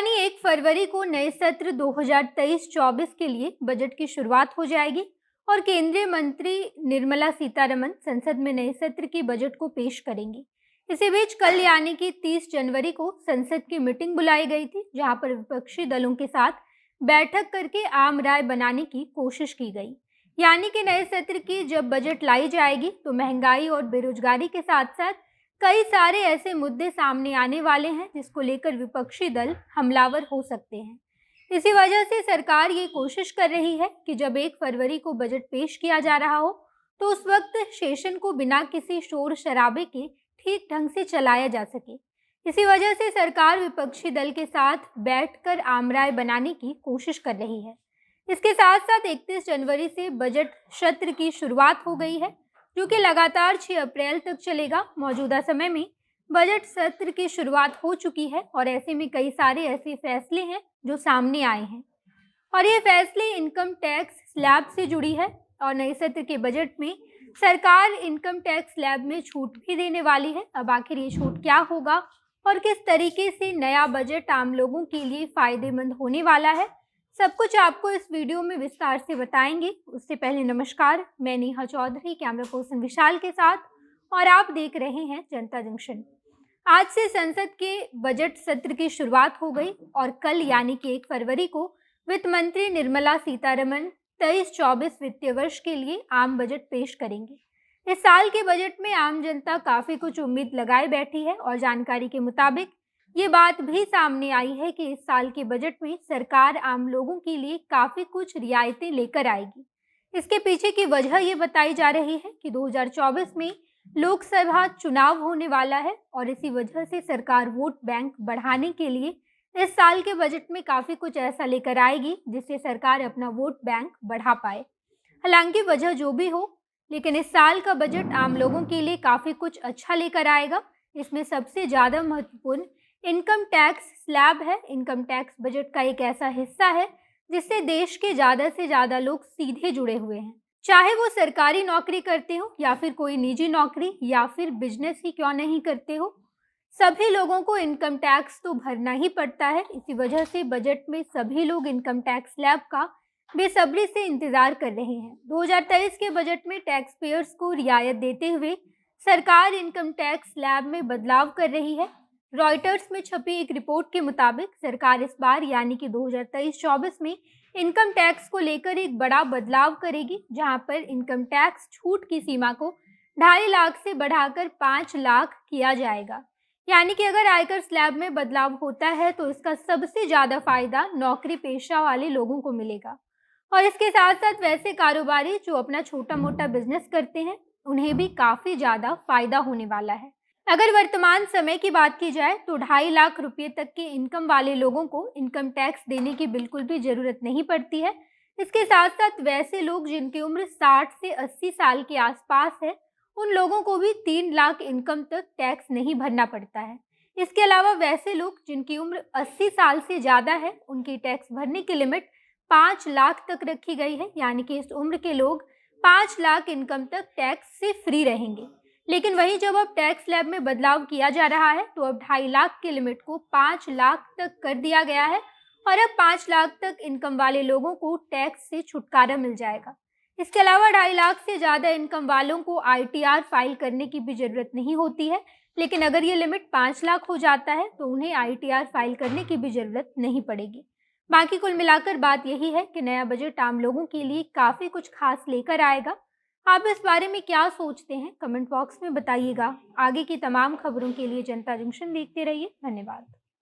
यानी 1 फरवरी को नए सत्र 2023-24 के लिए बजट की शुरुआत हो जाएगी और केंद्रीय मंत्री निर्मला सीतारमण संसद में नए सत्र की बजट को पेश करेंगी। इसी बीच कल यानी कि 30 जनवरी को संसद की मीटिंग बुलाई गई थी, जहां पर विपक्षी दलों के साथ बैठक करके आम राय बनाने की कोशिश की गई। यानी कि नए सत्र की जब बजट लाई जाएगी तो महंगाई और बेरोजगारी के साथ साथ कई सारे ऐसे मुद्दे सामने आने वाले हैं जिसको लेकर विपक्षी दल हमलावर हो सकते हैं। इसी वजह से सरकार ये कोशिश कर रही है कि जब 1 फरवरी को बजट पेश किया जा रहा हो तो उस वक्त सेशन को बिना किसी शोर शराबे के ठीक ढंग से चलाया जा सके। इसी वजह से सरकार विपक्षी दल के साथ बैठकर आम राय बनाने की कोशिश कर रही है। इसके साथ साथ 31 जनवरी से बजट सत्र की शुरुआत हो गई है, जो कि लगातार 6 अप्रैल तक चलेगा। मौजूदा समय में बजट सत्र की शुरुआत हो चुकी है और ऐसे में कई सारे ऐसे फैसले हैं जो सामने आए हैं और ये फैसले इनकम टैक्स स्लैब से जुड़ी है। और नए सत्र के बजट में सरकार इनकम टैक्स स्लैब में छूट भी देने वाली है। अब आखिर ये छूट क्या होगा और किस तरीके से नया बजट आम लोगों के लिए फायदेमंद होने वाला है, सब कुछ आपको इस वीडियो में विस्तार से बताएंगे। उससे पहले नमस्कार, मैं नेहा चौधरी कैमरा पर्सन विशाल के साथ और आप देख रहे हैं जनता जंक्शन। आज से संसद के बजट सत्र की शुरुआत हो गई और कल यानी कि 1 फरवरी को वित्त मंत्री निर्मला सीतारमण 23-24 वित्तीय वर्ष के लिए आम बजट पेश करेंगे। इस साल के बजट में आम जनता काफ़ी कुछ उम्मीद लगाए बैठी है और जानकारी के मुताबिक ये बात भी सामने आई है कि इस साल के बजट में सरकार आम लोगों के लिए काफ़ी कुछ रियायतें लेकर आएगी। इसके पीछे की वजह ये बताई जा रही है कि 2024 में लोकसभा चुनाव होने वाला है और इसी वजह से सरकार वोट बैंक बढ़ाने के लिए इस साल के बजट में काफ़ी कुछ ऐसा लेकर आएगी जिससे सरकार अपना वोट बैंक बढ़ा पाए। हालांकि वजह जो भी हो, लेकिन इस साल का बजट आम लोगों के लिए काफ़ी कुछ अच्छा लेकर आएगा। इसमें सबसे ज़्यादा महत्वपूर्ण इनकम टैक्स स्लैब है। इनकम टैक्स बजट का एक ऐसा हिस्सा है जिससे देश के ज़्यादा से ज़्यादा लोग सीधे जुड़े हुए हैं, चाहे वो सरकारी नौकरी करते हो या फिर कोई निजी नौकरी या फिर बिजनेस ही क्यों नहीं करते हो, सभी लोगों को इनकम टैक्स तो भरना ही पड़ता है। इसी वजह से बजट में सभी लोग इनकम टैक्स स्लैब का बेसब्री से इंतजार कर रहे हैं। 2023 के बजट में टैक्स पेयर्स को रियायत देते हुए सरकार इनकम टैक्स स्लैब में बदलाव कर रही है। रॉयटर्स में छपी एक रिपोर्ट के मुताबिक सरकार इस बार यानी कि 2023-24 में इनकम टैक्स को लेकर एक बड़ा बदलाव करेगी, जहां पर इनकम टैक्स छूट की सीमा को 2.5 लाख से बढ़ाकर 5 लाख किया जाएगा। यानी कि अगर आयकर स्लैब में बदलाव होता है तो इसका सबसे ज़्यादा फायदा नौकरी पेशा वाले लोगों को मिलेगा और इसके साथ साथ वैसे कारोबारी जो अपना छोटा मोटा बिजनेस करते हैं उन्हें भी काफ़ी ज़्यादा फायदा होने वाला है। अगर वर्तमान समय की बात की जाए तो 2.5 लाख रुपये तक के इनकम वाले लोगों को इनकम टैक्स देने की बिल्कुल भी ज़रूरत नहीं पड़ती है। इसके साथ साथ वैसे लोग जिनकी उम्र 60 से 80 साल के आसपास है, उन लोगों को भी 3 लाख इनकम तक टैक्स नहीं भरना पड़ता है। इसके अलावा वैसे लोग जिनकी उम्र 80 साल से ज़्यादा है, उनकी टैक्स भरने की लिमिट 5 लाख तक रखी गई है। यानी कि इस उम्र के लोग 5 लाख इनकम तक टैक्स से फ्री रहेंगे। लेकिन वहीं जब अब टैक्स स्लैब में बदलाव किया जा रहा है तो अब 2.5 लाख की लिमिट को 5 लाख तक कर दिया गया है और अब 5 लाख तक इनकम वाले लोगों को टैक्स से छुटकारा मिल जाएगा। इसके अलावा 2.5 लाख से ज़्यादा इनकम वालों को ITR फाइल करने की भी ज़रूरत नहीं होती है। लेकिन अगर ये लिमिट 5 लाख हो जाता है तो उन्हें ITR फाइल करने की भी ज़रूरत नहीं पड़ेगी। बाकी कुल मिलाकर बात यही है कि नया बजट आम लोगों के लिए काफ़ी कुछ खास लेकर आएगा। आप इस बारे में क्या सोचते हैं, कमेंट बॉक्स में बताइएगा। आगे की तमाम खबरों के लिए जनता जंक्शन देखते रहिए। धन्यवाद।